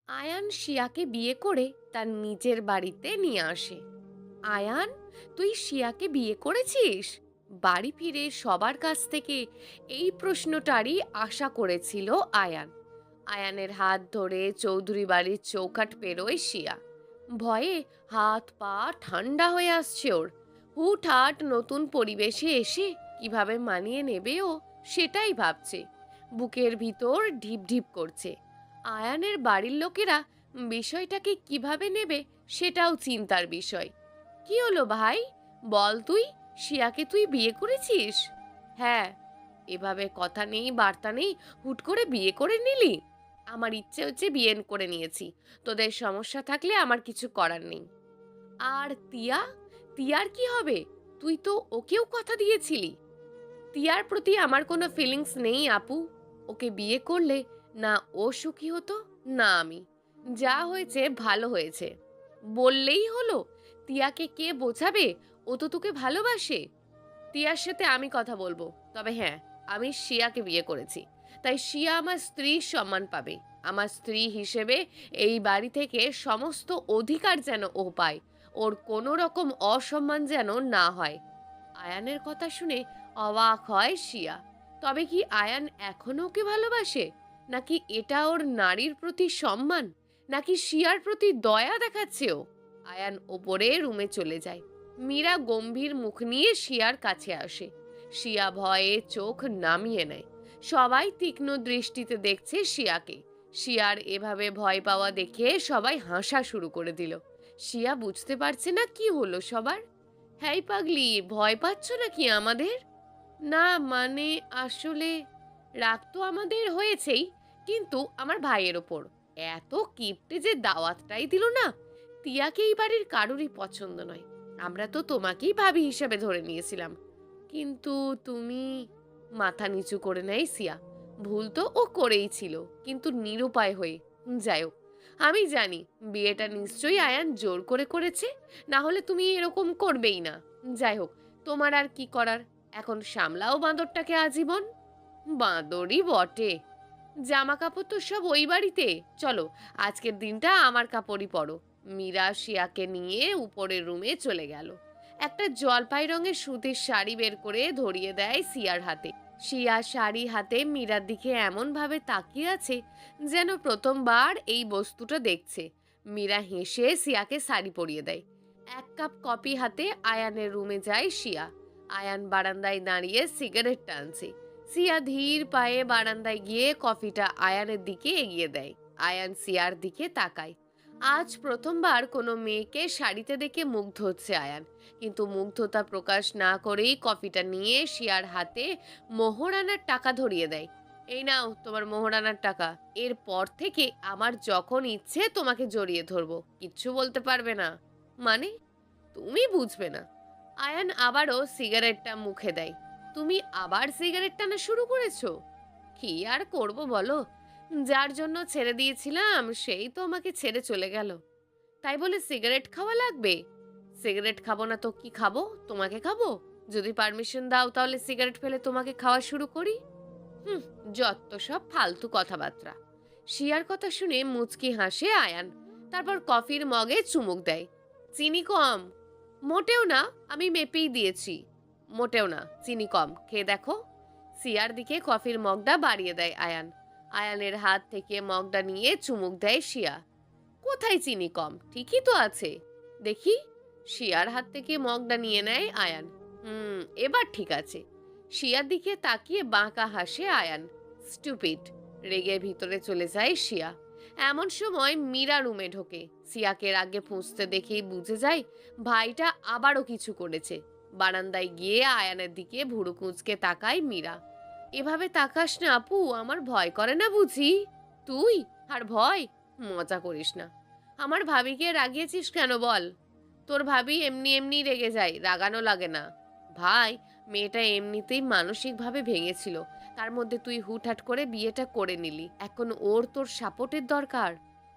আয়ান শিয়াকে বিয়ে করে তার নিজের বাড়িতে নিয়ে আসে। আয়ান, তুই শিয়াকে বিয়ে করেছিস? বাড়ি ফিরে সবার কাছ থেকে এই প্রশ্নটারই আশা করেছিল আয়ান। আয়ানের হাত ধরে চৌধুরী বাড়ির চৌকাঠ পেরোয় শিয়া। ভয়ে হাত পা ঠান্ডা হয়ে আসছে ওর। হুটহাট নতুন পরিবেশে এসে কিভাবে মানিয়ে নেবে ও, সেটাই ভাবছে। বুকের ভিতর ঢিপ ঢিপ করছে। আয়ানের বাড়ির লোকেরা বিষয়টাকে কিভাবে নেবে সেটাও চিন্তার বিষয়। কি হলো ভাই, বল, শিয়াকে তুই বিয়ে করেছিস? হ্যাঁ। এভাবে কথা নেই বার্তা নেই, হুট করে বিয়ে করে নিলি? আমার ইচ্ছে হচ্ছে বিয়ে করে নিয়েছি। তোদের সমস্যা থাকলে আমার কিছু করার নেই। আর তিয়া, তিয়ার কি হবে? তুই তো ওকেও কথা দিয়েছিলি। তিয়ার প্রতি আমার কোনো ফিলিংস নেই আপু। ওকে বিয়ে করলে না ও সুখী হতো, না আমি। যা হয়েছে ভালো হয়েছে বললেই হলো। তিয়াকে কে বোঝাবে? ও তো তোকে ভালোবাসে। তিয়ার সাথে আমি কথা বলবো। তবে হ্যাঁ, আমি শিয়াকে বিয়ে করেছি, তাই শিয়া আমার স্ত্রীর সম্মান পাবে। আমার স্ত্রী হিসেবে এই বাড়ি থেকে সমস্ত অধিকার যেন ও পায়। ওর কোনো রকম অসম্মান যেন না হয়। আয়ানের কথা শুনে অবাক হয় শিয়া। তবে কি আয়ান এখনো ওকে ভালোবাসে? নাকি এটা ওর নারীর প্রতি সম্মান? নাকি শিয়ার প্রতি দয়া দেখাচ্ছে ও? আয়ান ওপরে রুমে চলে যায়। মীরা গম্ভীর মুখ নিয়ে শিয়ার কাছে আসে। শিয়া ভয়ে চোখ নামিয়ে নেয়। সবাই তীক্ষ্ণ দৃষ্টিতে দেখছে শিয়াকে। শিয়ার এভাবে ভয় পাওয়া দেখে সবাই হাসা শুরু করে দিল। শিয়া বুঝতে পারছে না কি হলো সবার। হ্যাঁ পাগলি, ভয় পাচ্ছ নাকি আমাদের? না মানে, আসলে রাগ তো আমাদের হয়েছেই, কিন্তু আমার ভাইয়ের ওপর এত কিপটে যে দাওয়াতটাই দিল না। তিয়াকে এই বাড়ির কারোরই পছন্দ নয়। আমরা তো তোমাকেই ভাবি হিসেবে ধরে নিয়েছিলাম। কিন্তু তুমি... মাথা নিচু করে নেয় সিয়া। ভুল তো ও করেই ছিল, কিন্তু নিরুপায় হয়ে। যাই হোক, আমি জানি বিয়েটা নিশ্চয়ই আয়ান জোর করে করেছে, না হলে তুমি এরকম করবেই না। যাই হোক, তোমার আর কি করার, এখন সামলাও বাঁদরটাকে আজীবন। বাঁদরই বটে। জামা কাপড় তো সব ওই বাড়িতে, চলো আজকের দিনটা আমার কাপড়ই পরো। মীরা শিয়াকে নিয়ে উপরের রুমে চলে গেল। একটা জলপাই রঙের সুতির শাড়ি বের করে ধরিয়ে দেয় সিয়ার হাতে। শিয়া শাড়ি হাতে মীরার দিকে এমন ভাবে তাকিয়ে আছে যেন প্রথমবার এই বস্তুটা দেখছে। মীরা হেসে সিয়াকে শাড়ি পরিয়ে দেয়। এক কাপ কফি হাতে আয়ানের রুমে যায় শিয়া। আয়ান বারান্দায় দাঁড়িয়ে সিগারেট টানছে। সিয়া ধীর পায়ে বারান্দায় গিয়ে কফিটা আয়ানের দিকে এগিয়ে দেয়। আয়ান সিয়ার দিকে তাকায়। আজ প্রথমবার কোনো মেয়েকে শাড়িতে দেখে মুগ্ধ হচ্ছে আয়ান। কিন্তু মুগ্ধতা প্রকাশ না করেই কফিটা নিয়ে শিয়ার হাতে মোহরানার টাকা ধরিয়ে দেয়। এই নাও তোমার মোহরানার টাকা। এরপর থেকে আমার যখন ইচ্ছে তোমাকে জড়িয়ে ধরবো, কিচ্ছু বলতে পারবে না। মানে? তুমি বুঝবে না। আয়ান আবারও সিগারেটটা মুখে দেয়। তুমি আবার সিগারেট টানা শুরু করেছো? কি আর করব বলো, যার জন্য ছেড়ে দিয়েছিলাম সেই তো আমাকে ছেড়ে চলে গেল। তাই বলে সিগারেট খাওয়া লাগবে? সিগারেট খাবো না তো কি খাবো? তোমাকে খাবো? যদি পারমিশন দাও তাহলে সিগারেট ফেলে তোমাকে খাওয়া শুরু করি। হুম, যত সব ফালতু কথাবার্তা। শিয়ার কথা শুনে মুচকি হাসে আয়ান। তারপর কফির মগে চুমুক দেয়। চিনি কম। মোটেও না, আমি মেপেই দিয়েছি। মোটেও না, চিনি কম, খেয়ে দেখো। সিয়ার দিকে কফির মগটা বাড়িয়ে দেয় আয়ান। আয়ানের হাত থেকে মগটা নিয়ে চুমুক দেয় শিয়া। কোথায় চিনি কম, ঠিকই তো আছে। দেখি। শিয়ার হাত থেকে মগটা নিয়ে নেয় আয়ান। এবার ঠিক আছে। শিয়ার দিকে তাকিয়ে বাঁকা হাসে আয়ান। স্টুপিড। রেগে ভিতরে চলে যায় শিয়া। এমন সময় মীরা রুমে ঢোকে। সিয়াকে রাগে ফুঁসতে দেখেই বুঝে যায় ভাইটা আবারও কিছু করেছে। বারান্দায় গিয়ে আয়ানের দিকে ভুরু কুঁচকে তাকায় মীরা। এভাবে তাকাস না আপু, আমার ভয় করে না বুঝি? তুই আর ভয়? মজা করিস না। আমার ভাবিকে রাগিয়েছিস কেন বল? তোর ভাবি এমনি এমনি রেগে যায়, রাগানো লাগে না। ভাই, মেয়েটা এমনিতেই মানসিকভাবে ভেঙেছিল, তার মধ্যে তুই হুটহাট করে বিয়েটা করে নিলি। এখন ওর তোর সাপোর্টের দরকার।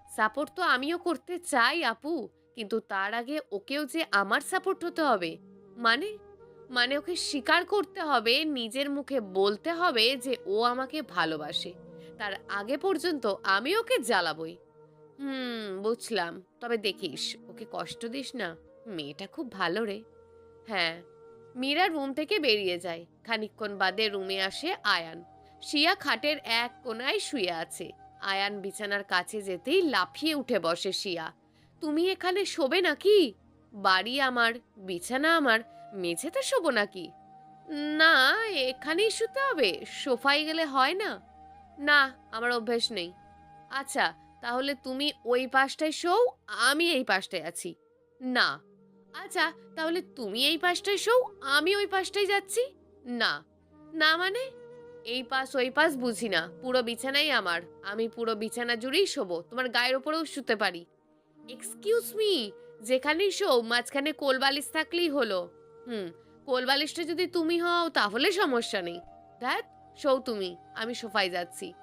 সাপোর্ট তো আমিও করতে চাই আপু, কিন্তু তার আগে ওকেও যে আমার সাপোর্ট হতে হবে। মানে? মানে ওকে স্বীকার করতে হবে, নিজের মুখে বলতে হবে যে ও আমাকে ভালোবাসে। তার আগে পর্যন্ত আমি ওকে জ্বালাবই। বুঝলাম। তবে দেখিস ওকে কষ্ট দিস না। মেয়েটা খুব ভালো রে। হ্যাঁ। মীরা রুম থেকে বেরিয়ে যায়। খানিকক্ষণ বাদে রুমে আসে আয়ান। শিয়া খাটের এক কোণায় শুয়ে আছে। আয়ান বিছানার কাছে যেতেই লাফিয়ে উঠে বসে শিয়া। তুমি এখানে শোবে নাকি? বাড়ি আমার, বিছানা আমার, মেঝেতে শোবো নাকি? না, এখানেই শুতে হবে, সোফায় গেলে হয় না? না, আমার অভ্যেস নেই। আচ্ছা, তাহলে তুমি ওই পাশটায় শোও, আমি এই পাশটায় আছি। না। আচ্ছা, তাহলে তুমি এই পাশটায় শোও, আমি ওই পাশটায় যাচ্ছি। না। না মানে? এই পাশ ওই পাশ বুঝি না, পুরো বিছানাই আমার। আমি পুরো বিছানা জুড়েই শোবো, তোমার গায়ের ওপরেও শুতে পারি। এক্সকিউজ মি, যেখানেই শো মাঝখানে কোলবালিশ থাকলেই হলো। হুম, কোলবালিশটা যদি তুমি হও তাহলে সমস্যা নেই। দ্যাট, শো তুমি, আমি সোফায় যাচ্ছি।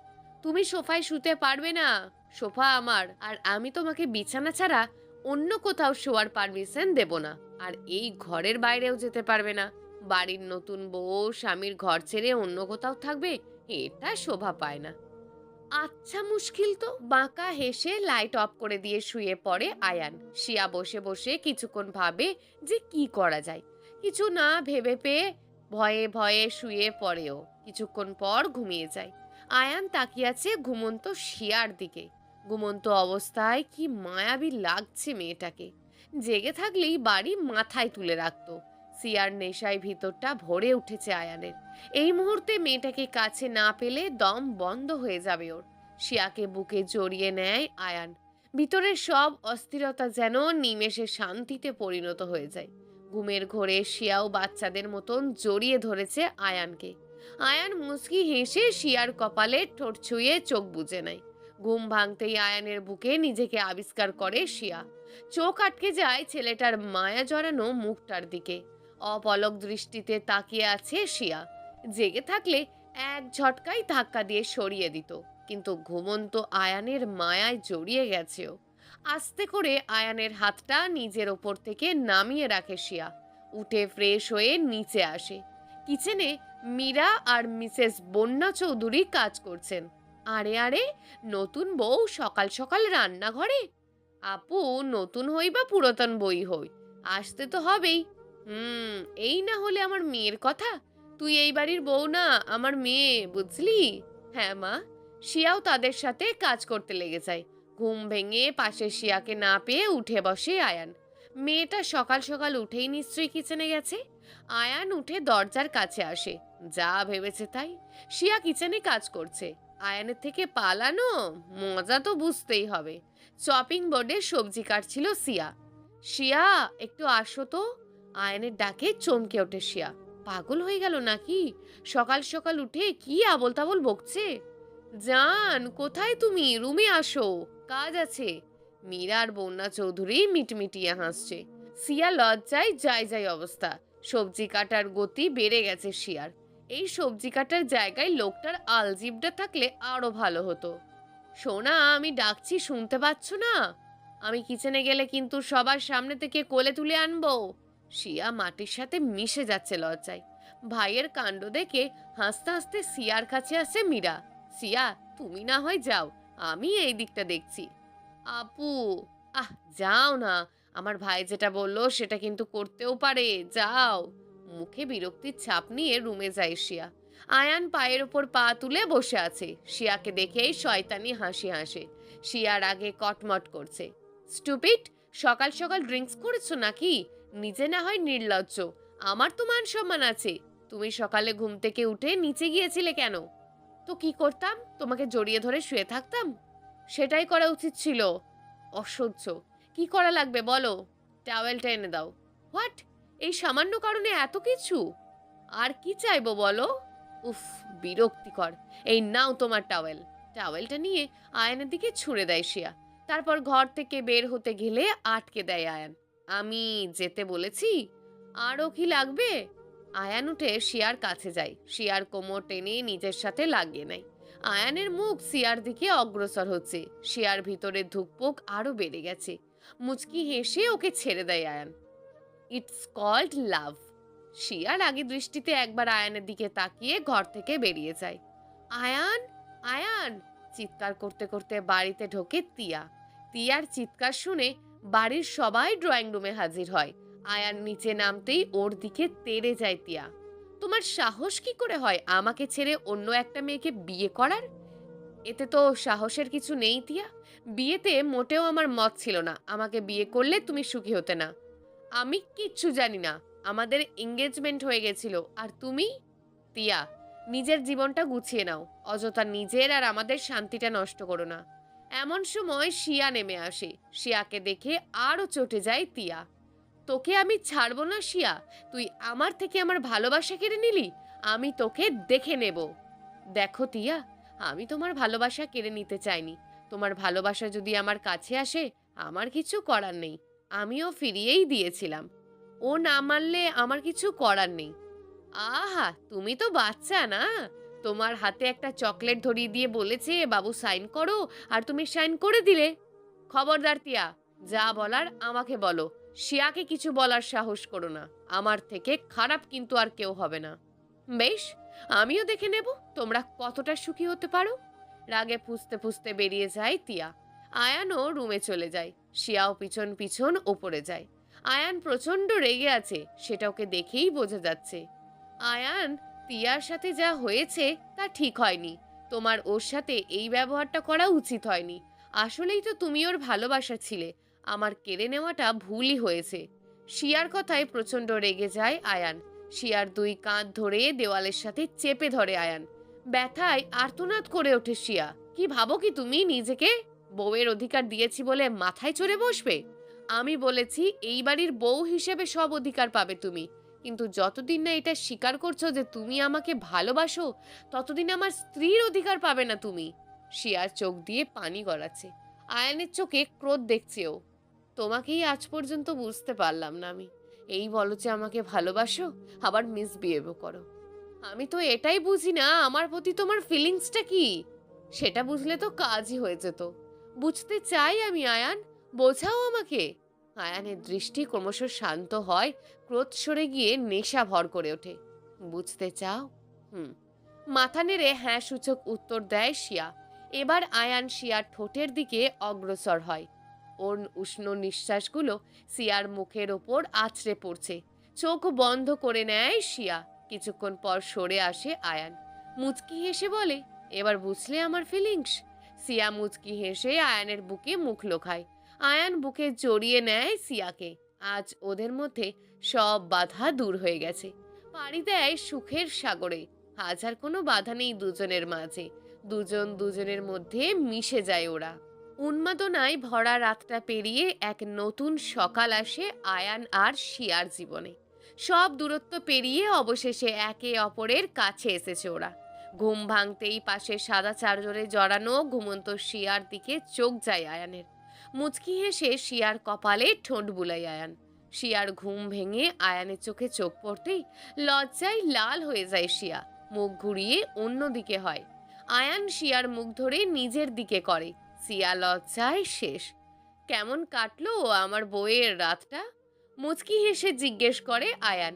তুমি সোফায় শুতে পারবে না, সোফা আমার, আর আমি তোমাকে বিছানা ছাড়া অন্য কোথাও শোয়ার পারমিশন দেব না। আর এই ঘরের বাইরেও যেতে পারবে না। বাড়ির নতুন বউ স্বামীর ঘর ছেড়ে অন্য কোথাও থাকবে, এটা শোভা পায় না। আচ্ছা, মুশকিল তো। বাঁকা হেসে লাইট অফ করে দিয়ে শুয়ে পড়ে আয়ান। শিয়া বসে বসে কিছুক্ষণ ভাবে যে কি করা যায়। কিছু না ভেবে পেয়ে ভয়ে ভয়ে শুয়ে পড়েও কিছুক্ষণ পর ঘুমিয়ে যায়। আয়ান তাকিয়ে আছে ঘুমন্ত শিয়ার দিকে। ঘুমন্ত অবস্থায় কি মায়াবী লাগছে মেয়েটাকে। জেগে থাকলেই বাড়ি মাথায় তুলে রাখতো। সিয়ার নেশায় ভিতরটা ভরে উঠেছে আয়ানের। এই মুহূর্তে মেয়েটাকে কাছে না পেলে দম বন্ধ হয়ে যাবে ওর। শিয়াকে বুকে জড়িয়ে নেয় আয়ান। ভিতরের সব অস্থিরতা যেন নিমেষে শান্তিতে পরিণত হয়ে যায়। ঘুমের ঘোরে শিয়াও বাচ্চাদের মতন জড়িয়ে ধরেছে আয়ানকে। আয়ান মুচকি হেসে শিয়ার কপালে ঠোঁট ছুঁয়ে চোখ বুজে নেয়। ঘুম ভাঙতেই আয়ানের বুকে নিজেকে আবিষ্কার করে শিয়া। চোখ আটকে যায় ছেলেটার মায়া জড়ানো মুখটার দিকে। অপলক দৃষ্টিতে তাকিয়ে আছে শিয়া। জেগে থাকলে এক ঝটকায় ধাক্কা দিয়ে সরিয়ে দিত, কিন্তু ঘুমন্ত আয়ানের মায়ায় জড়িয়ে গেছেও। আস্তে করে আয়ানের হাতটা নিজের ওপর থেকে নামিয়ে রাখে শিয়া। উঠে ফ্রেশ হয়ে নিচে আসে। কিচেনে মীরা আর মিসেস বন্যা চৌধুরী কাজ করছেন। আরে আরে, নতুন বউ সকাল সকাল রান্নাঘরে? আপু, নতুন হই বা পুরাতন বই হই, আসতে তো হবেই। হুম, এই না হলে আমার মেয়ের কথা। তুই এই বাড়ির বউ না, আমার মেয়ে, বুঝলি? হ্যাঁ মা। শিয়াও তাদের সাথে কাজ করতে লেগে যায়। ঘুম ভেঙে পাশে শিয়াকে না পেয়ে উঠে বসে আয়ান। মেয়েটা সকাল সকাল উঠেই নিশ্চয়ই কিচেনে গেছে। আয়ান উঠে দরজার কাছে আসে। যা ভেবেছে তাই। শিয়া কিচেনে কাজ করছে। আয়ানের থেকে পালানো মজা তো বুঝতেই হবে। চপিং বোর্ডে সবজি কাটছিল সিয়া। শিয়া, একটু আসো তো। আয়নের ডাকে চমকে ওঠে শিয়া। পাগল হয়ে গেল নাকি? সকাল সকাল উঠে কি আবোল তাবোল বকছে। জান, কোথায় তুমি? রুমে আসো, কাজ আছে। মীরা আর বন্যা চৌধুরী মিটমিটিয়ে হাসছে। সিয়া লজ্জায় যায় যায় অবস্থা। সবজি কাটার গতি বেড়ে গেছে শিয়ার। এই সবজি কাটার জায়গায় লোকটার আলজিবটা থাকলে আরো ভালো হতো। সোনা, আমি ডাকছি, শুনতে পাচ্ছ না? আমি কিচেনে গেলে কিন্তু সবার সামনে থেকে কোলে তুলে আনবো। শিয়া মাটির সাথে মিশে যাচ্ছে লজ্জায়। ভাইয়ের কাণ্ড দেখে হাসতে হাসতে সিয়ার কাছে আসে মীরা। সিয়া, তুমি না হয় যাও, আমি এই দিকটা দেখছি। আপু, আহ, যাও না। আমার ভাই যেটা বললো সেটা কিন্তু করতেও পারে, যাও। মুখে বিরক্তির ছাপ নিয়ে রুমে যায় শিয়া। আয়ান পায়ের ওপর পা তুলে বসে আছে। শিয়াকে দেখেই শয়তানি হাসি হাসে। শিয়ার আগে কটমট করছে। স্টুপিড, সকাল সকাল ড্রিঙ্কস করেছো নাকি? নিজে না হয় নির্লজ্জ, আমার তো মান সম্মান আছে। তুমি সকালে ঘুম থেকে উঠে নিচে গিয়েছিলে কেন? তো কি করতাম? তোমাকে জড়িয়ে ধরে শুয়ে থাকতাম? সেটাই করা উচিত ছিল। অসহ্য। কি করা লাগবে বলো? টাওয়েলটা এনে দাও। হোয়াট? এই সামান্য কারণে এত কিছু? আর কি চাইবো বলো? উফ, বিরক্তিকর। এই নাও তোমার টাওয়েল। টাওয়েলটা নিয়ে আয়নের দিকে ছুঁড়ে দেয় শিয়া। তারপর ঘর থেকে বের হতে গেলে আটকে দেয় আয়ান। আমি যেতে বলেছি। আরও কি লাগবে? আয়ান উঠে শিয়ার কাছে যায়। শিয়ার কোমর টেনে নিজের সাথে লাগিয়ে নেয়। আয়ানের মুখ সিয়ার দিকে অগ্রসর হচ্ছে। শিয়ার ভিতরে ধুকপুক আরো বেড়ে গেছে। মুচকি হেসে ওকে ছেড়ে দেয় আয়ান। ইটস কল্ড লাভ। শিয়ার আগে দৃষ্টিতে একবার আয়ানের দিকে তাকিয়ে ঘর থেকে বেরিয়ে যায়। আয়ান, আয়ান চিৎকার করতে করতে বাড়িতে ঢোকে তিয়া। তিয়ার চিৎকার শুনে বাড়ির সবাই ড্রয়িং রুমে হাজির হয়। আয়ান নিচে নামতেই ওর দিকে তেড়ে যায় তিয়া। তোমার সাহস কি করে হয় আমাকে ছেড়ে অন্য একটা মেয়েকে বিয়ে করার? এতে তো সাহসের কিছু নেই তিয়া। বিয়েতে মোটেও আমার মত ছিল না, আমাকে বিয়ে করলে তুমি সুখী হতে না। আমি কিচ্ছু জানি না, আমাদের এঙ্গেজমেন্ট হয়ে গেছিল। আর তুমি? তিয়া, নিজের জীবনটা গুছিয়ে নাও, অযথা নিজের আর আমাদের শান্তিটা নষ্ট করো না। এমন সময় শিয়া নেমে আসে। শিয়াকে দেখে আরো চটে যায় তিয়া। তোকে আমি ছাড়বো না শিয়া, তুই আমার থেকে আমার ভালোবাসা কেড়ে নিলি, আমি তোকে দেখে নেব। দেখো তিয়া, আমি তোমার ভালোবাসা কেড়ে নিতে চাইনি। তোমার ভালোবাসা যদি আমার কাছে আসে, আমার কিছু করার নেই, আমিও ফিরিয়েই দিয়েছিলাম। ও না মানলে আমার কিছু করার নেই। আহা, তুমি তো বাচ্চা না। তোমার হাতে একটা চকলেট ধরিয়ে দিয়ে বলেছে বাবু সাইন করো, আর তুমি সাইন করে দিলে। খবরদার তিয়া, যা বলার আমাকে বলো। শিয়াকে কিছু বলার সাহস করো না, আমার থেকে খারাপ কিন্তু আর কেউ হবে না। বেশ, আমিও দেখে নেব তোমরা কতটা সুখী হতে পারো। রাগে ফুঁসতে ফুঁসতে বেরিয়ে যায় তিয়া। আয়ানও রুমে চলে যায়। শিয়াও পিছন পিছন ওপরে যায়। আয়ান প্রচন্ড রেগে আছে, সেটা ওকে দেখেই বোঝা যাচ্ছে। আয়ান, তিয়ার সাথে যা হয়েছে তা ঠিক হয়নি। তোমার ওর সাথে এই ব্যবহারটা করা উচিত হয়নি। আসলেই তো তুমি ওর ভালোবাসা ছিলে, আমার কেড়ে নেওয়াটা ভুলই হয়েছে। শিয়ার কথায় প্রচন্ড রেগে যায় আয়ান। শিয়ার দুই কাঁধ ধরে দেওয়ালের সাথে চেপে ধরে আয়ান। ব্যথায় আর্তনাদ করে ওঠে শিয়া। কি ভাবো কি তুমি নিজেকে? বউয়ের অধিকার দিয়েছি বলে মাথায় চড়ে বসবে? আমি বলেছি এই বাড়ির বউ হিসেবে সব অধিকার পাবে তুমি, কিন্তু যতদিন না এটা স্বীকার করছো যে তুমি আমাকে ভালোবাসো, ততদিন আমার স্ত্রীর অধিকার পাবে না তুমি। শিয়ার চোখ দিয়ে পানি গড়াচ্ছে। আয়ানের চোখে ক্রোধ দেখছে ও। তোমাকেই আজ পর্যন্ত বুঝতে পারলাম না আমি। এই বলো যে আমাকে ভালোবাসো, আবার মিসবিহেভও করো। আমি তো এটাই বুঝি না আমার প্রতি তোমার ফিলিংসটা কি। সেটা বুঝলে তো কাজই হয়ে যেত। বুঝতে চাই আমি আয়ান, বোঝাও আমাকে। আয়ানের দৃষ্টি ক্রমশ শান্ত হয়, ক্রোধ সরে গিয়ে নেশা ভর করে ওঠে। বুঝতে চাও? হুম। মাথা নেড়ে হ্যাঁ সূচক উত্তর দেয় শিয়া। এবার আয়ান শিয়ার ঠোঁটের দিকে অগ্রসর হয়। ওর উষ্ণ নিঃশ্বাসগুলো শিয়ার মুখের ওপর আছড়ে পড়ছে। চোখ বন্ধ করে নেয় শিয়া। কিছুক্ষণ পর সরে আসে আয়ান। মুচকি হেসে বলে, এবার বুঝলে আমার ফিলিংস? সিয়া মুচকি হেসে আয়ানের বুকে মুখ লোকায়। আয়ান বুকে জড়িয়ে নেয় সিয়াকে। আজ ওদের মধ্যে সব বাধা দূর হয়ে গেছে। পাড়ি দেয় সুখের সাগরে। আজ আর কোনো বাধা নেই দুজনের মাঝে। দুজন দুজনের মধ্যে মিশে যায় ওরা। উন্মাদনায় ভরা রাতটা পেরিয়ে এক নতুন সকাল আসে আয়ান আর শিয়ার জীবনে। সব দূরত্ব পেরিয়ে অবশেষে একে অপরের কাছে এসেছে ওরা। ঘুম ভাঙতেই পাশে সাদা চাদরে জড়ানো ঘুমন্ত শিয়ার দিকে চোখ যায় আয়ানের। মুচকি হেসে শিয়ার কপালে ঠোঁট বুলাই আয়ান। শিয়ার ঘুম ভেঙে আয়ানের চোখে চোখ পড়তেই লজ্জায় লাল হয়ে যায় শিয়া। মুখ ঘুরিয়ে অন্যদিকে হয়। আয়ান শিয়ার মুখ ধরে নিজের দিকে করে। সিয়া লজ্জায় শেষ। কেমন কাটলো আমার বউয়ের রাতটা? মুচকি হেসে জিজ্ঞেস করে আয়ান।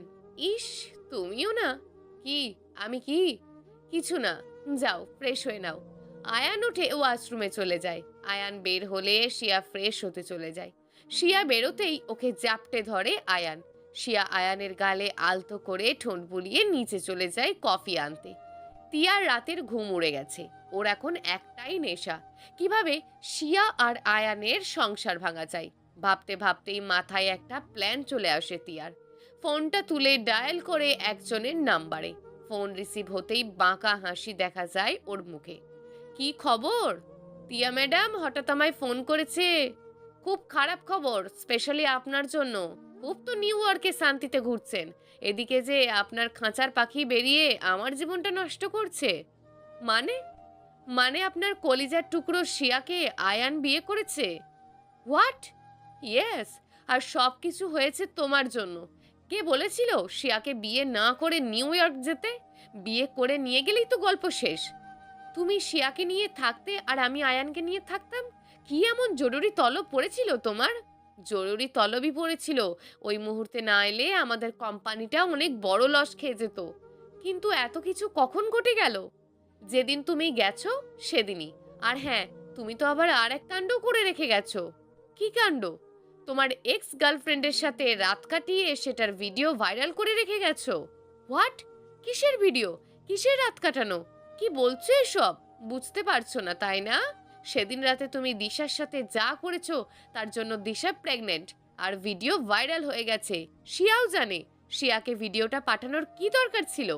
ইস, তুমিও না? কি? আমি কি? কিছু না, যাও ফ্রেশ হয়ে নাও। আয়ান উঠে ওয়াশরুমে চলে যায়। আয়ান বের হলে শিয়া ফ্রেশ হতে চলে যায়। শিয়া বেরোতেই ওকে জাপটে ধরে আয়ান। শিয়া আয়ানের গালে আলতো করে ঠোঁট বুলিয়ে নিচে চলে যায় কফি আনতে। তিয়ার রাতের ঘুম উড়ে গেছে। ওর এখন একটাই নেশা, কিভাবে শিয়া আর আয়ানের সংসার ভাঙা যায়। ভাবতে ভাবতেই মাথায় একটা প্ল্যান চলে আসে তিয়ার। ফোনটা তুলে ডায়াল করে একজনের নাম্বারে। ফোন রিসিভ হতেই বাঁকা হাসি দেখা যায় ওর মুখে। কি খবর? তিয়া ম্যাডাম হঠাৎ আমায় ফোন করেছে। খুব খারাপ খবর, স্পেশালি আপনার জন্য। খুব তো নিউ ইয়র্কে শান্তিতে ঘুরছেন, এদিকে যে আপনার খাঁচার পাখি বেরিয়ে আমার জীবনটা নষ্ট করছে। মানে? মানে আপনার কলিজার টুকরো শিয়াকে আয়ান বিয়ে করেছে? হোয়াট? ইয়েস। আর সব কিছু হয়েছে তোমার জন্য। কে বলেছিল শিয়াকে বিয়ে না করে নিউ ইয়র্ক যেতে? বিয়ে করে নিয়ে গেলেই তো গল্প শেষ। তুমি শিয়াকে নিয়ে থাকতে আর আমি আয়ানকে নিয়ে থাকতাম। কি এমন জরুরি তলব পড়েছিল তোমার? জরুরি তলবই পড়েছিল। ওই মুহূর্তে না এলে আমাদের কোম্পানিটা অনেক বড় লস খেয়ে যেত। কিন্তু এত কিছু কখন ঘটে গেল? যেদিন তুমি গেছো সেদিনই। আর হ্যাঁ, তুমি তো আবার আর এক কাণ্ড করে রেখে গেছো। কি কাণ্ড? তোমার এক্স গার্লফ্রেন্ডের সাথে রাত কাটিয়ে সেটার ভিডিও ভাইরাল করে রেখে গেছো? হোয়াট? কিসের ভিডিও? কিসের রাত কাটানো? কি বলছো এসব? বুঝতে পারছো না তাই না? সেদিন রাতে তুমি দিশার সাথে যা করেছো তার জন্য দিশা প্রেগনেন্ট, আর ভিডিও ভাইরাল হয়ে গেছে। শিয়াও জানে। শিয়াকে ভিডিওটা পাঠানোর কি দরকার ছিল?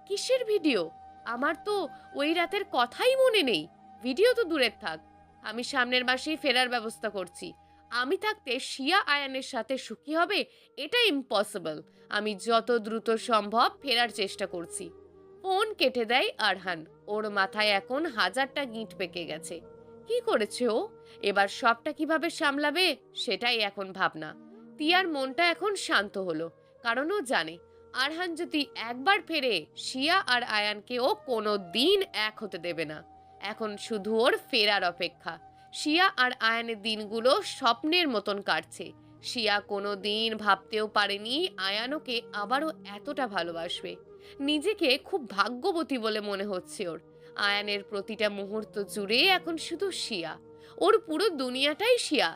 কিসের ভিডিও? আমার তো ওই রাতের কথাই মনে নেই। ভিডিও তো দূরের থাক, আমি সামনের মাসেই ফেরার ব্যবস্থা করছি। আমি থাকতে শিয়া আয়ানের সাথে সুখী হবে এটা ইম্পসিবল। আমি যত দ্রুত সম্ভব ফেরার চেষ্টা করছি। ফোন কেটে দেয় আরহান। ওর মাথায় এখন হাজারটা গিঁট পেকে গেছে। কি করেছে ও? এবার সবটা কিভাবে সামলাবে সেটাই এখন ভাবনা। তিয়ার মনটা এখন শান্ত হলো, কারণ ও জানে আরহান যদি একবার ফেরে শিয়া আর আয়ানকে ও কোনো দিন এক হতে দেবে না। এখন শুধু ওর ফেরার অপেক্ষা। শিয়া আর আয়ানের দিনগুলো স্বপ্নের মতন কাটছে। শিয়া কোনো দিন ভাবতেও পারেনি আয়ান ওকে আবারও এতটা ভালোবাসবে। নিজেকে খুব ভাগ্যবতী বলে মনে হচ্ছে ওর। আয়ানের প্রতিটা মুহূর্ত জুড়ে এখন শুধু শিয়া। ওর পুরো দুনিয়াটাই শিয়া।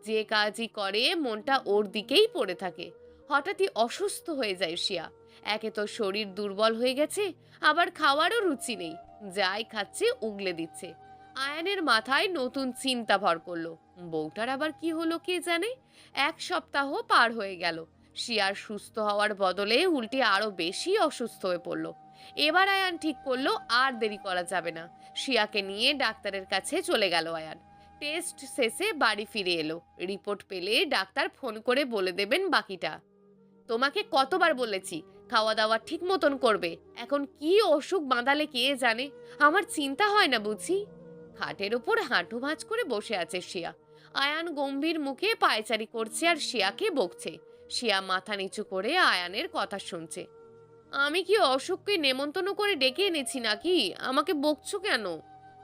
যে কাজই করে মনটা ওর দিকেই পড়ে থাকে। হঠাৎই অসুস্থ হয়ে যায় শিয়া। একে তো শরীর দুর্বল হয়ে গেছে, আবার খাওয়ারও রুচি নেই। যাই খাচ্ছে উগলে দিচ্ছে। আয়ানের মাথায় নতুন চিন্তা ভর করলো। বউটার আবার কি হলো কে জানে। এক সপ্তাহ পার হয়ে গেল। শিয়ার সুস্থ হওয়ার বদলে উল্টে আরো বেশি অসুস্থ হয়ে পড়ল। এবার আয়ান ঠিক করলো আর দেরি করা যাবে না। শিয়াকে নিয়ে ডাক্তারের কাছে চলে গেল আয়ান। টেস্ট শেষে বাড়ি ফিরে এলো। রিপোর্ট পেলে ডাক্তার ফোন করে বলে দেবেন বাকিটা। তোমাকে কতবার বলেছি খাওয়া দাওয়া ঠিক মতন করবে। এখন কি অসুখ বাঁধালে কে জানে। আমার চিন্তা হয় না বুঝি। খাটের ওপর হাঁটু ভাঁজ করে বসে আছে শিয়া। আয়ান গম্ভীর মুখে পায়চারি করছে আর শিয়াকে বকছে। শিয়া মাথা নিচু করে আয়ানের কথা শুনছে। আমি কি অসুখকে নেমন্তন্ন করে ডেকে এনেছি নাকি? আমাকে বকছো কেন?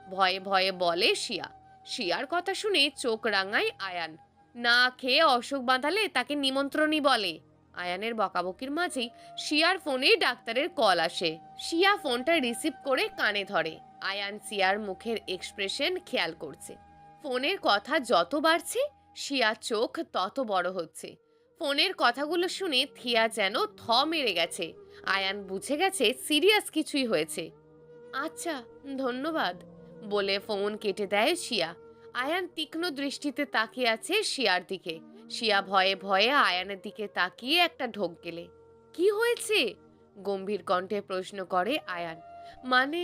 ভয়ে ভয়ে বলে শিয়া। শিয়ার কথা শুনে চোখ রাঙায় আয়ান। না খেয়ে অসুখ বাঁধালে তাকে নিমন্ত্রণই বলে। আয়ানের বকাবকির মাঝেই শিয়ার ফোনে ডাক্তারের কল আসে। শিয়া ফোনটা রিসিভ করে কানে ধরে। আয়ান শিয়ার মুখের এক্সপ্রেশন খেয়াল করছে। ফোনের কথা যত বাড়ছে শিয়ার চোখ তত বড় হচ্ছে। ফোনের কথাগুলো শুনে থিয়া যেন থ মেরে গেছে। আয়ান বুঝে গেছে সিরিয়াস কিছুই হয়েছে। আচ্ছা, ধন্যবাদ বলে ফোন কেটে দেয় শিয়া। আয়ান তীক্ষ্ণ দৃষ্টিতে তাকিয়ে আছে শিয়ার দিকে। শিয়া ভয়ে ভয়ে আয়ানের দিকে তাকিয়ে একটা ঢোক গেলে। কি হয়েছে? গম্ভীর কণ্ঠে প্রশ্ন করে আয়ান। মানে,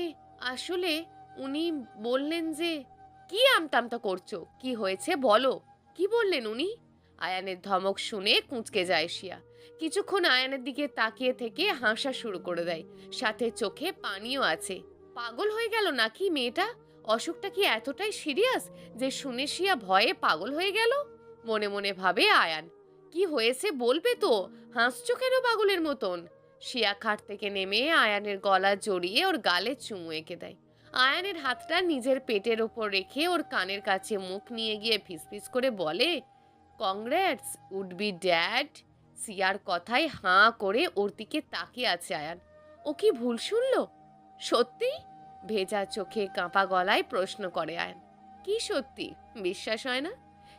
আসলে উনি বললেন যে। কি আমতামতা করছো? কি হয়েছে বলো। কি বললেন উনি? আয়ানের ধমক শুনে কুঁচকে যায় শিয়া। কিছুক্ষণ আয়ানের দিকে তাকিয়ে থেকে হাসা শুরু করে দেয়, সাথে চোখে পানিও আছে। পাগল হয়ে গেল নাকি মেয়েটা? অসুখটা কি এতটাই সিরিয়াস যে শুনে শিয়া ভয়ে পাগল হয়ে গেল? মনে মনে ভাবে আয়ান। কি হয়েছে বলবে তো? হাসছো কেন পাগলের মতন? শিয়া খাট থেকে নেমে আয়ানের গলা জড়িয়ে ওর গালে চুমু এঁকে দেয়। আয়ানের হাতটা নিজের পেটের ওপর রেখে ওর কানের কাছে মুখ নিয়ে গিয়ে ফিসফিস করে বলে, কংগ্রেটস উড বি ড্যাড। সিয়ার কথায় হাঁ করে ওর দিকে তাকিয়ে আছে আয়ান। ও কি ভুল শুনলো? সত্যি? ভেজা চোখে কাঁপা গলায় প্রশ্ন করে আয়ান। কি সত্যি? বিশ্বাস হয় না?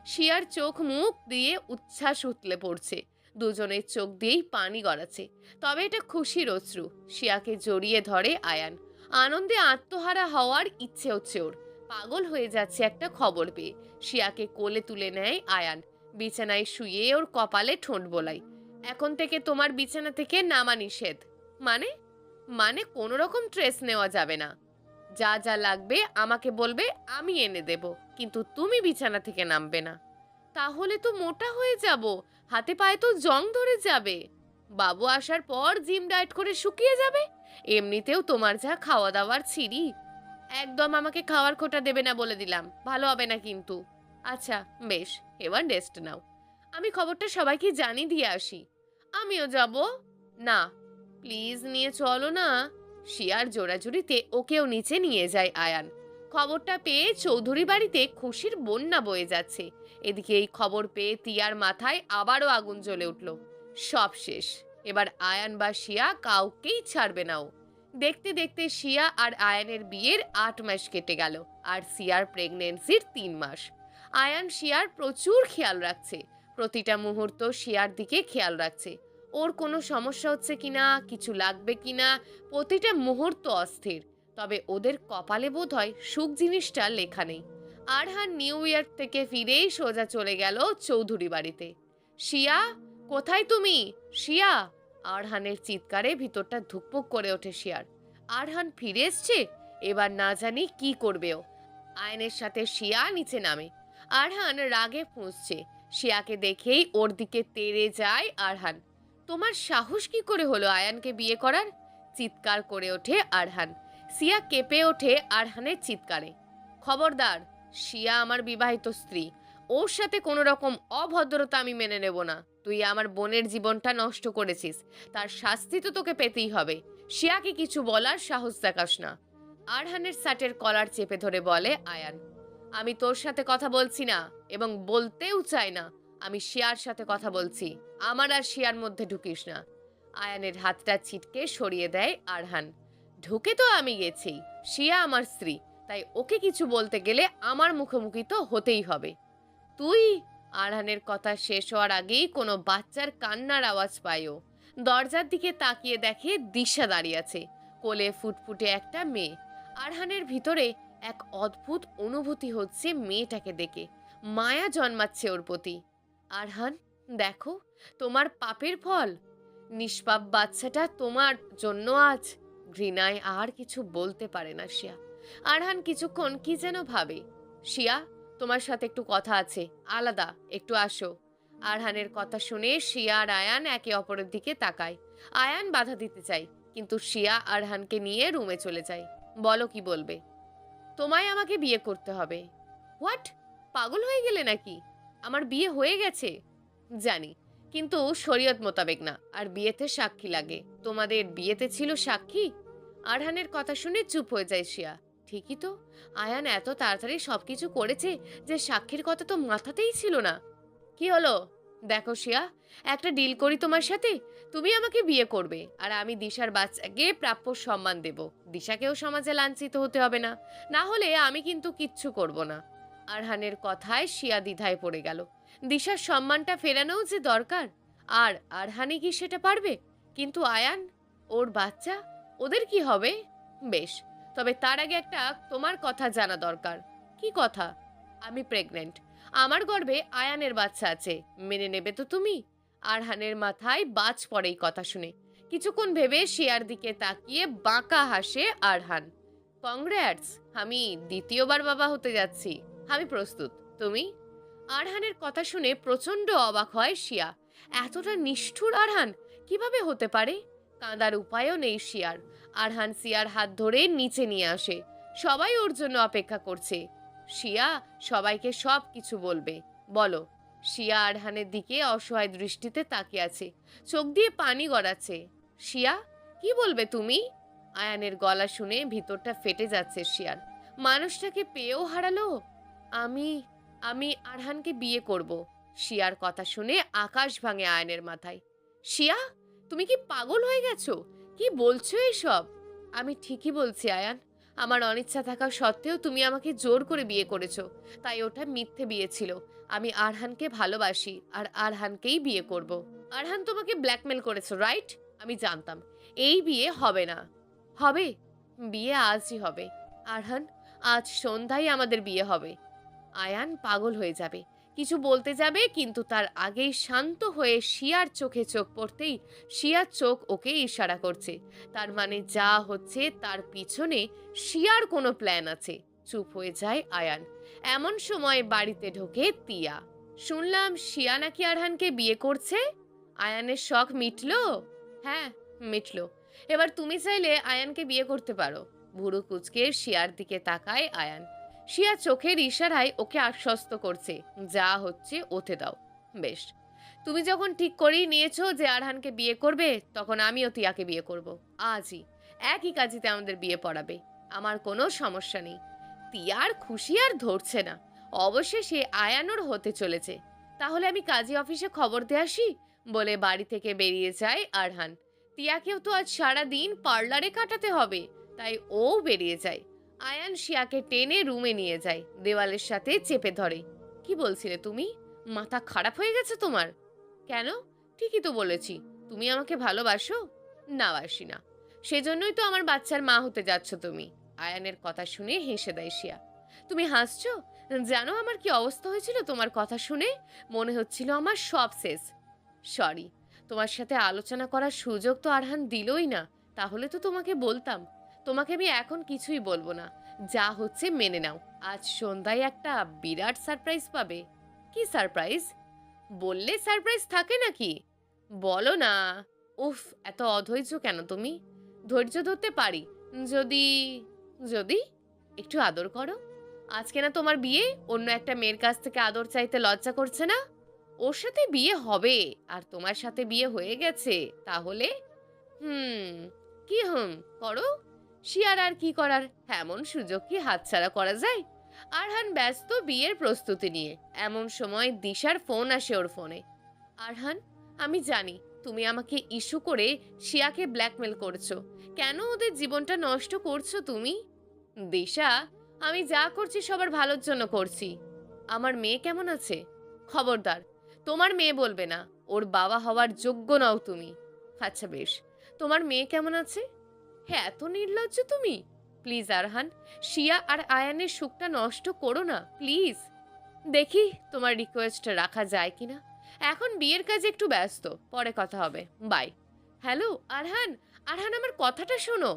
শিয়ার চোখ মুখ দিয়ে উচ্ছ্বাস উতলে পড়ছে। দুজনের চোখ দিয়েই পানি গড়াচ্ছে। তবে এটা খুশির অশ্রু। শিয়াকে জড়িয়ে ধরে আয়ান। আনন্দে আত্মহারা হওয়ার ইচ্ছে হচ্ছে ওর। পাগল হয়ে যাচ্ছে একটা খবর পেয়ে। শিয়াকে কোলে তুলে নেয় আয়ান। বিছানায় শুয়ে ওর কপালে ঠোঁট বোলায়। এখন থেকে তোমার বিছানা থেকে নামা নিষেধ। মানে? মানে কোনো রকম ট্রেস নেওয়া যাবে না। যা যা লাগবে আমাকে বলবে, আমি এনে দেব, কিন্তু তুমি বিছানা থেকে নামবে না। তাহলে তো মোটা হয়ে যাব, হাতে পায়ে তো জং ধরে যাবে। বাবু আসার পর জিম ডায়েট করে শুকিয়ে যাবে। এমনিতেও তোমার যা খাওয়া দাওয়ার ছিরি। একদম আমাকে খাওয়ার খোটা দেবে না বলে দিলাম, ভালো হবে না কিন্তু। আচ্ছা বেশ, এবার রেস্ট নাও। আমি খবরটা সবাইকে জানিয়ে দিয়ে আসি। আমিও যাব। না, প্লিজ নিয়ে চলো না। শিয়ার জোড়াজুড়িতে ওকেও নিচে নিয়ে যায় আয়ান। খবরটা পেয়ে চৌধুরী বাড়িতে খুশির বন্যা বয়ে যাচ্ছে। এদিকে এই খবর পেয়ে তিয়ার মাথায় আবারও আগুন জ্বলে উঠল। সব শেষ। এবার আয়ান বা শিয়া কাউকেই ছাড়বে না ও। দেখতে দেখতে শিয়া আর আয়ানের বিয়ের 8 মাস কেটে গেল, আর শিয়ার প্রেগনেন্সির 3 মাস। আয়ান শিয়ার প্রচুর খেয়াল রাখছে, প্রতিটা মুহূর্ত শিয়ার দিকে খেয়াল রাখছে, ওর কোনো সমস্যা হচ্ছে কিনা, কিছু লাগবে কিনা, প্রতিটা মুহূর্ত অস্থির। তবে ওদের কপালে বোধহয় সুখ জিনিসটা লেখা নেই। আরহান নিউ ইয়র্ক থেকে ফিরেই সোজা চলে গেল চৌধুরী বাড়িতে। শিয়া, কোথায় তুমি? শিয়া! আরহানের চিৎকারে ভিতরটা ধুকপুক করে ওঠে শিয়ার। আরহান ফিরে এসছে, এবার না জানি কি করবে ও। আয়নের সাথে শিয়া নিচে নামে। আরহান রাগে ফুঁসছে, শিয়াকে দেখেই ওর দিকে তেড়ে যায় আরহান। তোমার সাহস কি করে হলো আয়ানকে বিয়ে করার? চিৎকার করে ওঠে আরহান। শিয়া কেঁপে ওঠে আরহানের চিৎকারে। খবরদার, শিয়া আমার বিবাহিত স্ত্রী, ওর সাথে কোনো রকম অভদ্রতা আমি মেনে নেব না। তুই আমার বোনের জীবনটা নষ্ট করেছিস, তার শাস্তি তো তোকে পেতেই হবে। শিয়াকে কিছু বলার সাহস দেখাস না। আরহানের শার্টের কলার চেপে ধরে বলে আয়ান, আমি তোর সাথে কথা বলছি না, এবং বলতেও চাই না। আমি শিয়ার সাথে কথা বলছি, আমার আর শিয়ার মধ্যে ঢুকিস না। আয়ানের হাতটা ছিটকে সরিয়ে দেয় আরহান। ঢুকে তো আমি গেছি, শিয়া আমার স্ত্রী, তাই ওকে কিছু বলতে গেলে আমার মুখোমুখি তো হতেই হবে। তুই? আরহানের কথা শেষ হওয়ার আগেই কোনো বাচ্চার কান্নার আওয়াজ পায় ও। দরজার দিকে তাকিয়ে দেখে দিশা দাঁড়িয়ে আছে, কোলে ফুটফুটে একটা মেয়ে। আরহানের ভিতরে এক অদ্ভুত অনুভূতি হচ্ছে মেয়েটাকে দেখে, মায়া জন্মাচ্ছে ওর প্রতি। আরহান, দেখো, তোমার পাপের ফল। নিষ্পাপ বাচ্চাটা তোমার জন্য আজ। ঘৃণায় আর কিছু বলতে পারে না শিয়া। আরহান কিছুক্ষণ কি যেন ভাবে। শিয়া, তোমার সাথে একটু কথা আছে, আলাদা, একটু আসো। আরহানের কথা শুনে শিয়া আর আয়ান একে অপরের দিকে তাকায়। আয়ান বাধা দিতে চায়, কিন্তু শিয়া আরহানকে নিয়ে রুমে চলে যায়। বলো, কি বলবে? তোমায় আমাকে বিয়ে করতে হবে। হোয়াট? পাগল হয়ে গেলে নাকি? আমার বিয়ে হয়ে গেছে জানি, কিন্তু শরীয়ত মোতাবেক না, আর বিয়েতে সাক্ষী লাগে। তোমাদের বিয়েতে ছিল সাক্ষী? আরহানের কথা শুনে চুপ হয়ে যায় শিয়া। ঠিকই তো, আয়ান এত তাড়াতাড়ি সবকিছু করেছে যে সাক্ষীর কথা তো মাথাতেই ছিল না। কি হলো? দেখো শিয়া, একটা ডিল করি তোমার সাথে। তুমি আমাকে বিয়ে করবে, আর আমি দিশার বাচ্চাকে প্রাপ্য সম্মান দেব। দিশাকেও সমাজে লাঞ্ছিত হতে হবে না, না হলে আমি কিন্তু কিচ্ছু করব না। আরহানের কথায় শিয়া দ্বিধায় পড়ে গেল। দিশার সম্মানটা ফেরানোও যে দরকার, আর আরহানি কি সেটা পারবে? কিন্তু আয়ান, ওর বাচ্চা, ওদের কি হবে? বেশ, তবে তার আগে একটা তোমার কথা জানা দরকার। কি কথা? আমি প্রেগনেন্ট, আমার গর্ভে আয়ানের বাচ্চা আছে, মেনে নেবে তো তুমি? আরহানের মাথায় বাজ পড়ে এই কথা শুনে। কিছুক্ষণ ভেবে শিয়ার দিকে তাকিয়ে বাঁকা হাসে আরহান। কংগ্রাটস, আমি দ্বিতীয়বার বাবা হতে যাচ্ছি। আমি প্রস্তুত, তুমি? আরহানের কথা শুনে প্রচন্ড অবাক হয় শিয়া। এতটা নিষ্ঠুর আরহান কিভাবে হতে পারে? কাঁদার উপায়ও নেই শিয়ার। আরহান শিয়ার হাত ধরে নিচে নিয়ে আসে। সবাই ওর জন্য অপেক্ষা করছে। শিয়া সবাইকে সব কিছু বলবে, বলো। শিয়া আরহানের দিকে অসহায় দৃষ্টিতে তাকিয়ে আছে, চোখ দিয়ে পানি গড়াচ্ছে। শিয়া, কি বলবে তুমি? আয়ানের গলা শুনে ভিতরটা ফেটে যাচ্ছে শিয়ার। মানুষটাকে পেয়েও হারালো। আমি আমি আরহানকে বিয়ে করব। শিয়ার কথা শুনে আকাশ ভাঙে আয়নের মাথায়। শিয়া, তুমি কি পাগল হয়ে গেছো? কি বলছো এসব? আমি ঠিকই বলছি আয়ান, আমার অনিচ্ছা থাকা সত্ত্বেও তুমি আমাকে জোর করে বিয়ে করেছো, তাই ওটা মিথ্যে বিয়ে ছিল। আমি আরহানকে ভালোবাসি, আর আরহানকেই বিয়ে করব। আরহান তোমাকে ব্ল্যাকমেল করেছো, রাইট? আমি জানতাম এই বিয়ে হবে না। হবে, বিয়ে আজই হবে। আরহান, আজ সন্ধ্যায় আমাদের বিয়ে হবে। আয়ান পাগল হয়ে যাবে, কিছু বলতে যাবে, কিন্তু তার আগেই শান্ত হয়ে শিয়ার চোখে চোখ পড়তেই শিয়ার চোখ ওকে ইশারা করছে। তার মানে যা হচ্ছে তার পিছনে শিয়ার কোনো প্ল্যান আছে। চুপ হয়ে যায় আয়ান। এমন সময় বাড়িতে ঢোকে তিয়া। শুনলাম শিয়া নাকি আরহানকে বিয়ে করছে। আয়ানের শখ মিটলো? হ্যাঁ, মিটলো। এবার তুমি চাইলে আয়ানকে বিয়ে করতে পারো। ভুরু কুচকে শিয়ার দিকে তাকায় আয়ান। শিয়া চোখের ইশারায় ওকে আশ্বস্ত করছে, যা হচ্ছে ওতে দাও। বেশ, তুমি যখন ঠিক করেই নিয়েছো যে আরহানকে বিয়ে করবে, তখন আমিও তিয়াকে বিয়ে করব। আজই, একই কাজীতে আমাদের বিয়ে পড়াবে। আমার কোনো সমস্যা নেই। তিয়ার খুশি আর ধরছে না। অবশেষে আয়ানোর হতে চলেছে। তাহলে আমি কাজী অফিসে খবর দিয়ে আসি, বলে বাড়ি থেকে বেরিয়ে যায় আরহান। টিয়াকেও তো আজ সারা দিন পার্লারে কাটাতে হবে, তাই ও বেরিয়ে যায়। আয়ান শিয়াকে টেনে রুমে নিয়ে যায়, দেওয়ালের সাথে চেপে ধরে। কি বলছিলে তুমি? মাথা খারাপ হয়ে গেছে তোমার? কেন? ঠিকই তো বলেছি। তুমি আমাকে ভালোবাসো? না, বাসি না। সেজন্যই তো আমার বাচ্চার মা হতে যাচ্ছ তুমি। আয়ানের কথা শুনে হেসে দেয় শিয়া। তুমি হাসছো? জানো আমার কি অবস্থা হয়েছিল তোমার কথা শুনে? মনে হচ্ছিল আমার সব শেষ। সরি, তোমার সাথে আলোচনা করার সুযোগ তো আরহান দিলই না। তাহলে তো তোমাকে বলতাম। তোমাকে আমি এখন কিছুই বলবো না। যা হচ্ছে মেনে নাও। আজ সন্ধ্যায় একটা বিরাট সারপ্রাইজ পাবে। কি সারপ্রাইজ? বললে সারপ্রাইজ থাকে নাকি? বলো না। উফ, এত অধৈর্য কেন তুমি? ধৈর্য ধরতে পারি যদি যদি একটু আদর করো। আজকে না তোমার বিয়ে, অন্য একটা মেয়ের কাছ থেকে আদর চাইতে লজ্জা করছে না? ওর সাথে বিয়ে হবে আর তোমার সাথে বিয়ে হয়ে গেছে, তাহলে হুম কি করো। শিয়ার আর কি করার, এমন সুযোগ কি হাতছাড়া করা যায়? আরহান ব্যস্ত বিয়ের প্রস্তুতি নিয়ে। এমন সময় দিশার ফোন আসে ওর ফোনে। আরহান, আমি জানি তুমি আমাকে ইস্যু করে শিয়াকে ব্ল্যাকমেল করছো। কেন ওদের জীবনটা নষ্ট করছো তুমি? দিশা, আমি যা করছি সবার ভালোর জন্য করছি। আমার মেয়ে কেমন আছে? খবরদার, তোমার মেয়ে বলবে না। ওর বাবা হওয়ার যোগ্য নও তুমি। আচ্ছা বেশ, তোমার মেয়ে কেমন আছে? হ্যাঁ, এত নির্লজ্জ তুমি। প্লিজ আরহান, শিয়া আর আয়ানের সুখটা নষ্ট করো না প্লিজ। দেখি তোমার রিকোয়েস্ট রাখা যায় কিনা। এখন বিয়ের কাজে একটু ব্যস্ত, পরে কথা হবে। বাই। হ্যালো আরহান, আরহান আমার কথাটা শোনো।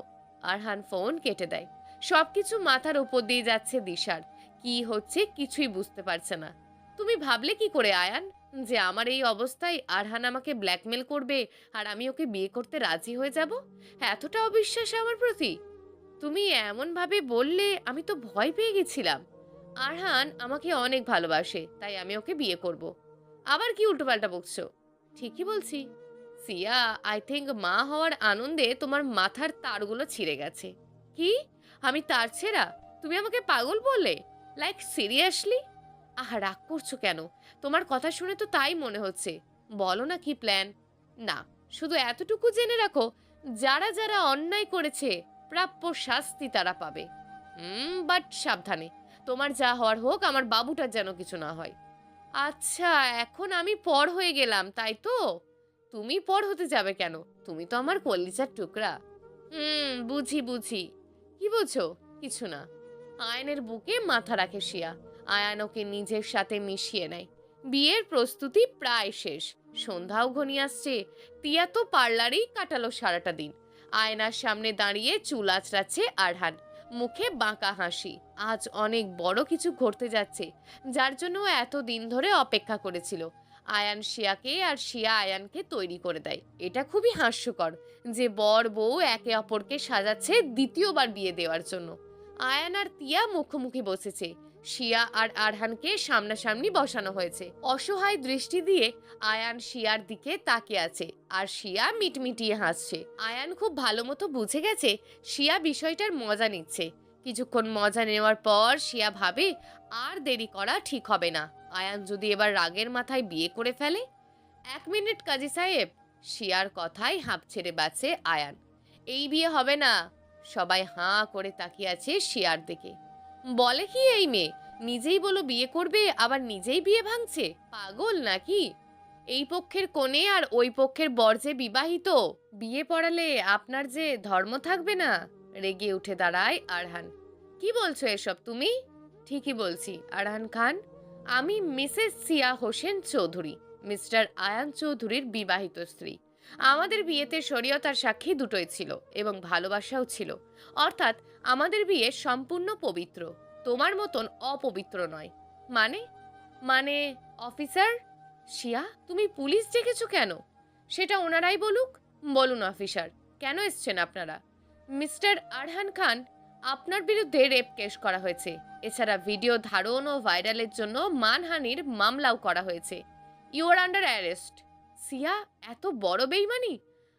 আরহান ফোন কেটে দেয়। সবকিছু মাথার উপর দিয়ে যাচ্ছে দিশার। কি হচ্ছে কিছুই বুঝতে পারছে না। তুমি ভাবলে কি করে আয়ান যে আমার এই অবস্থায় আরহান আমাকে ব্ল্যাকমেল করবে আর আমি ওকে বিয়ে করতে রাজি হয়ে যাব? এতটা অবিশ্বাস আমার প্রতি? তুমি এমন ভাবে বললে আমি তো ভয় পেয়ে গেছিলাম। আরহান আমাকে অনেক ভালোবাসে, তাই আমি ওকে বিয়ে করব। আবার কি উল্টোপাল্টা বকছো? ঠিকই বলছি। সিয়া, আই থিঙ্ক মা হওয়ার আনন্দে তোমার মাথার তারগুলো ছিঁড়ে গেছে। কি? আমি তার ছেঁড়া? তুমি আমাকে পাগল বললে? Like seriously? আহা, রাগ করছো কেন? তোমার কথা শুনে তো তাই মনে হচ্ছে। বলো না কি প্ল্যান? না, শুধু এতটুকু জেনে রাখো, যারা যারা অন্যায় করেছে প্রাপ্য শাস্তি তারা পাবে। বাট সাবধানে। তোমার যা হওয়ার হোক, আমার বাবুটার যেন কিছু না হয়। আচ্ছা, এখন আমি পর হয়ে গেলাম তাই তো? তুমি পর হতে যাবে কেন? তুমি তো আমার কলিজার টুকরা। বুঝি বুঝি। কি বুঝো? কিছু না। আয়নের বুকে মাথা রাখে শিয়া। আয়ান ওকে নিজের সাথে মিশিয়ে নেয়। বিয়ের প্রস্তুতি প্রায় শেষ। সন্ধ্যাও ঘনিয়ে আসছে। টিয়া তো পার্লারেই কাটালো সারাটা দিন। আয়নার সামনে দাঁড়িয়ে চুল আঁচড়াচ্ছে আরহান। মুখে বাঁকা হাসি। আজ অনেক বড় কিছু ঘটতে যাচ্ছে, যার জন্য ও এত দিন ধরে অপেক্ষা করেছিল। আয়ান শিয়াকে আর শিয়া আয়ানকে তৈরি করে দেয়। এটা খুবই হাস্যকর যে বর বউ একে অপরকে সাজাচ্ছে দ্বিতীয়বার বিয়ে দেওয়ার জন্য। আয়ান আর তিয়া মুখোমুখি বসেছে। শিয়া আর আরহানকে সামনাসামনি বসানো হয়েছে। অসহায় দৃষ্টি দিয়ে আয়ান শিয়ার দিকে তাকিয়ে আছে, আর শিয়া মিটমিটিয়ে হাসছে। আয়ান খুব ভালো মতো বুঝে গেছে শিয়া বিষয়টার মজা নিচ্ছে। কিছুক্ষণ মজা নেওয়ার পর শিয়া ভাবে আর দেরি করা ঠিক হবে না। আয়ান যদি এবার রাগের মাথায় বিয়ে করে ফেলে। 1 মিনিট কাজী সাহেব। শিয়ার কথায় হাঁপ ছেড়ে বাঁচে আয়ান। এই বিয়ে হবে না। সবাই হাঁ করে তাকিয়ে আছে শিয়ার দিকে। বলে কি এই মেয়ে? নিজেই বলো বিয়ে করবে, আবার নিজেই বিয়ে ভাঙছে। পাগল নাকি? এই পক্ষের কনে আর ওই পক্ষের বর যে বিবাহিত, বিয়ে পড়ালে আপনার যে ধর্ম থাকবে না? রেগে উঠে দাঁড়ায় আরহান। কি বলছো এসব তুমি? ঠিকই বলছি আরহান খান। আমি মিসেস সিয়া হোসেন চৌধুরী, মিস্টার আয়ান চৌধুরীর বিবাহিত স্ত্রী। আমাদের বিয়েতে শরীয়ত আর সাক্ষী দুটোই ছিল এবং ভালোবাসাও ছিল। অর্থাৎ আমাদের বিয়ে সম্পূর্ণ পবিত্র, তোমার মতন অপবিত্র নয়। মানে? মানে অফিসার শিয়া, তুমি পুলিশ ডেকেছো কেন? সেটা ওনারাই বলুক। বলুন অফিসার, কেন এসছেন আপনারা? মিস্টার আরহান খান, আপনার বিরুদ্ধে রেপ কেস করা হয়েছে। এছাড়া ভিডিও ধারণ ও ভাইরালের জন্য মানহানির মামলাও করা হয়েছে। You are under arrest. Siya, এত বড় বেইমানি?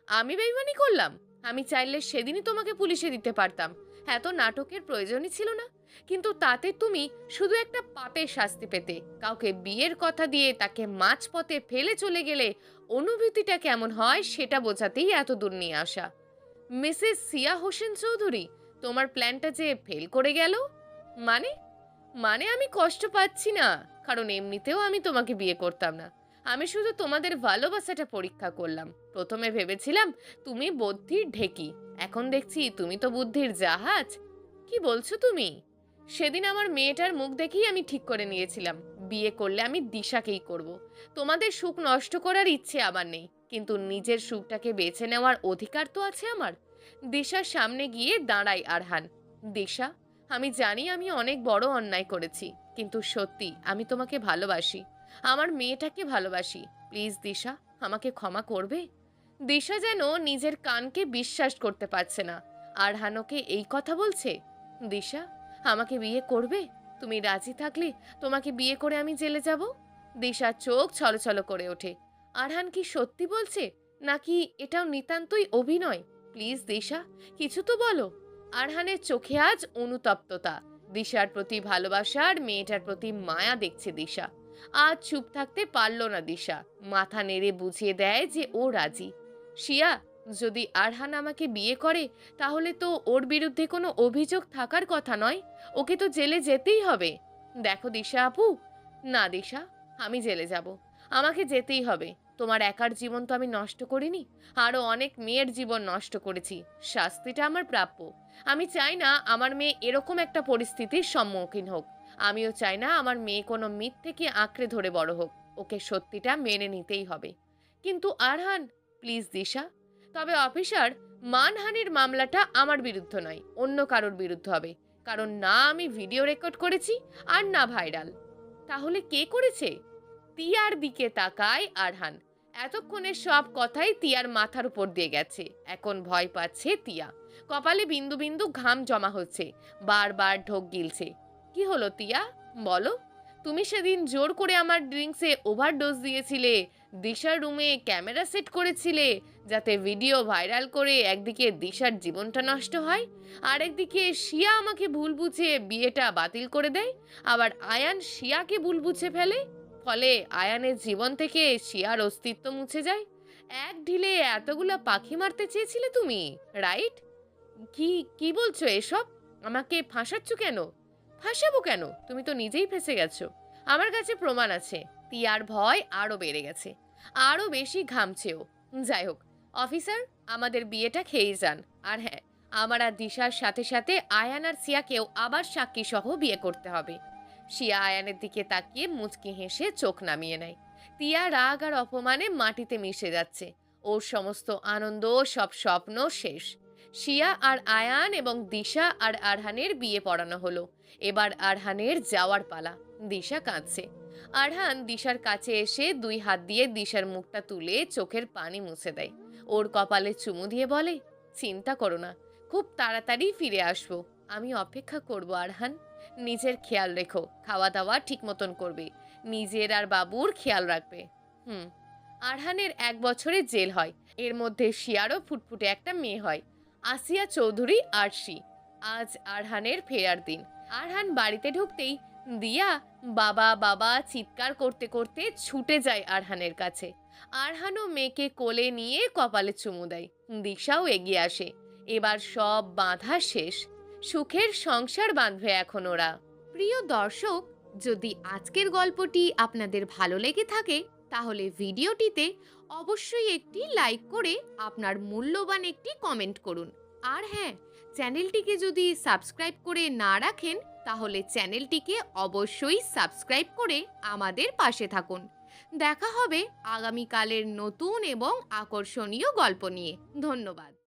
আমি বেইমানি করলাম? আমি চাইলে সেদিনই তোমাকে পুলিশে দিতে পারতাম। এত নাটকের প্রয়োজনই ছিল না। কিন্তু তাতে তুমি শুধু একটা পাপের শাস্তি পেতে। কাউকে বিয়ের কথা দিয়ে তাকে মাঝপথে ফেলে চলে গেলে অনুভূতিটা কেমন হয় সেটা বোঝাতেই এত দূর নিয়ে আসা। মিসেস সিয়া হোসেন চৌধুরী, তোমার প্ল্যানটা যে ফেল করে গেল। মানে মানে আমি কষ্ট পাচ্ছি না, কারণ এমনিতেও আমি তোমাকে বিয়ে করতাম না। আমি শুধু তোমাদের ভালোবাসাটা পরীক্ষা করলাম। প্রথমে ভেবেছিলাম তুমি বুদ্ধির ঢেকি, এখন দেখছি তুমি তো বুদ্ধির জাহাজ। কি বলছো তুমি? সেদিন আমার মেয়েটার মুখ দেখেই আমি ঠিক করে নিয়েছিলাম বিয়ে করলে আমি দিশাকেই করব। তোমাদের সুখ নষ্ট করার ইচ্ছে আমার নেই, কিন্তু নিজের সুখটাকে বেছে নেওয়ার অধিকার তো আছে আমার। দিশার সামনে গিয়ে দাঁড়াই আরহান। দিশা, আমি জানি আমি অনেক বড় অন্যায় করেছি, কিন্তু সত্যি আমি তোমাকে ভালোবাসি, আমার মেয়েটাকে ভালোবাসি। প্লিজ দিশা, আমাকে ক্ষমা করবে? দিশা যেন নিজের কানকে বিশ্বাস করতে পারছে না। আরহানকে এই কথা বলছে। দিশা, আমাকে বিয়ে করবে? তুমি রাজি থাকলে তোমাকে বিয়ে করে আমি জেলে যাব। দিশার চোখ ছলছল করে ওঠে। আরহান কি সত্যি বলছে, নাকি এটাও নিতান্তই অভিনয়? প্লিজ দিশা, কিছু তো বলো। আরহানের চোখে আজ অনুতপ্ততা। দিশার প্রতি ভালোবাসা আর মেয়েটার প্রতি মায়া দেখছে দিশা। আজ চুপ থাকতে পারল না দিশা, মাথা নেড়ে বুঝিয়ে দেয় যে ও রাজি। শিয়া, যদি আরহান আমাকে বিয়ে করে তাহলে তো ওর বিরুদ্ধে কোনো অভিযোগ থাকার কথা নয়, ওকে তো জেলে যেতেই হবে। দেখো দিশা আপু, না দিশা, আমি জেলে যাব, আমাকে যেতেই হবে। তোমার একার জীবন তো আমি নষ্ট করিনি, আরো অনেক মেয়ের জীবন নষ্ট করেছি। শাস্তিটা আমার প্রাপ্য। আমি চাই না আমার মেয়ে এরকম একটা পরিস্থিতির সম্মুখীন হোক। আমিও চাই না আমার মেয়ে কোনো মিথ্যেকে আঁকড়ে ধরে বড় হোক। ওকে সত্যিটা মেনে নিতেই হবে। কিন্তু আরহান, প্লিজ দিশা। তবে অফিসার, মানহানির মামলাটা আমার বিরুদ্ধে নয়, অন্য কারোর বিরুদ্ধে হবে। কারণ না আমি ভিডিও রেকর্ড করেছি, আর না ভাইরাল। তাহলে কে করেছে? তিয়ার দিকে তাকায় আরহান। এতক্ষণে সব কথাই তিয়ার মাথার উপর দিয়ে গেছে। এখন ভয় পাচ্ছে তিয়া। কপালে বিন্দু বিন্দু ঘাম জমা হচ্ছে, বারবার ঢোক গিলছে। কি হলো তিয়া, বলো। তুমি সেদিন জোর করে আমার ড্রিঙ্কসে ওভারডোজ দিয়েছিলে, দিশার রুমে ক্যামেরা সেট করেছিলে যাতে ভিডিও ভাইরাল করে একদিকে দিশার জীবনটা নষ্ট হয়, আর একদিকে শিয়া আমাকে ভুল বুঝে বিয়েটা বাতিল করে দেয়, আবার আয়ান শিয়াকে ভুল বুঝে ফেলে। ফলে আয়ানের জীবন থেকে শিয়ার অস্তিত্ব মুছে যায়। এক ঢিলে এতগুলা পাখি মারতে চেয়েছিলে তুমি, রাইট? কি কি বলছো এসব? আমাকে ফাঁসাচ্ছ কেন? ফাঁসাবো কেন? তুমি তো নিজেই ফেঁসে গেছো। আমার কাছে প্রমাণ আছে। তিয়ার ভয় আরো বেড়ে গেছে, আরো বেশি ঘামছেও। যাই হোক অফিসার, আমাদের বিয়েটা খেয়েই যান। আর হ্যাঁ, আমার আর দিশার সাথে সাথে আয়ান আর সিয়াকেও আবার সাক্ষী সহ বিয়ে করতে হবে। শিয়া আয়ানের দিকে তাকিয়ে মুচকি হেসে চোখ নামিয়ে নেয়। তিয়া রাগ আর অপমানে মাটিতে মিশে যাচ্ছে। ওর সমস্ত আনন্দ, সব স্বপ্ন শেষ। শিয়া আর আয়ান এবং দিশা আর আরহানের বিয়ে পড়ানো হলো। এবার আরহানের যাওয়ার পালা। দিশা কাঁদছে। আরহান দিশার কাছে এসে দুই হাত দিয়ে দিশার মুখটা তুলে চোখের পানি মুছে দেয়। ওর কপালে চুমু দিয়ে বলে, চিন্তা করো না, খুব তাড়াতাড়ি ফিরে আসবো। আমি অপেক্ষা করব আরহান। নিজের খেয়াল রেখো, খাওয়া দাওয়া ঠিক মতন করবে, নিজের আর বাবুর খেয়াল রাখবে। হুম। আরহানের 1 বছরের জেল হয়। এর মধ্যে শিয়ারও ফুটফুটে একটা মেয়ে হয়, আসিয়া চৌধুরী আরশি। আজ আরহানের ফেরার দিন। আরহান বাড়িতে ঢুকতেই দিয়া বাবা বাবা চিৎকার করতে করতে ছুটে যায় আরহানের কাছে। আরহানও মেয়েকে কোলে নিয়ে কপালে চুমু দেয়। দিশাও এগিয়ে আসে। এবার সব বাঁধা শেষ, সুখের সংসার বাঁধবে এখন ওরা। প্রিয় দর্শক, যদি আজকের গল্পটি আপনাদের ভালো লেগে থাকে তাহলে ভিডিওটিতে অবশ্যই একটি লাইক করে আপনার মূল্যবান একটি কমেন্ট করুন। আর হ্যাঁ, চ্যানেলটিকে যদি সাবস্ক্রাইব করে না রাখেন তাহলে চ্যানেলটিকে অবশ্যই সাবস্ক্রাইব করে আমাদের পাশে থাকুন। দেখা হবে আগামীকালের নতুন এবং আকর্ষণীয় গল্প নিয়ে। ধন্যবাদ।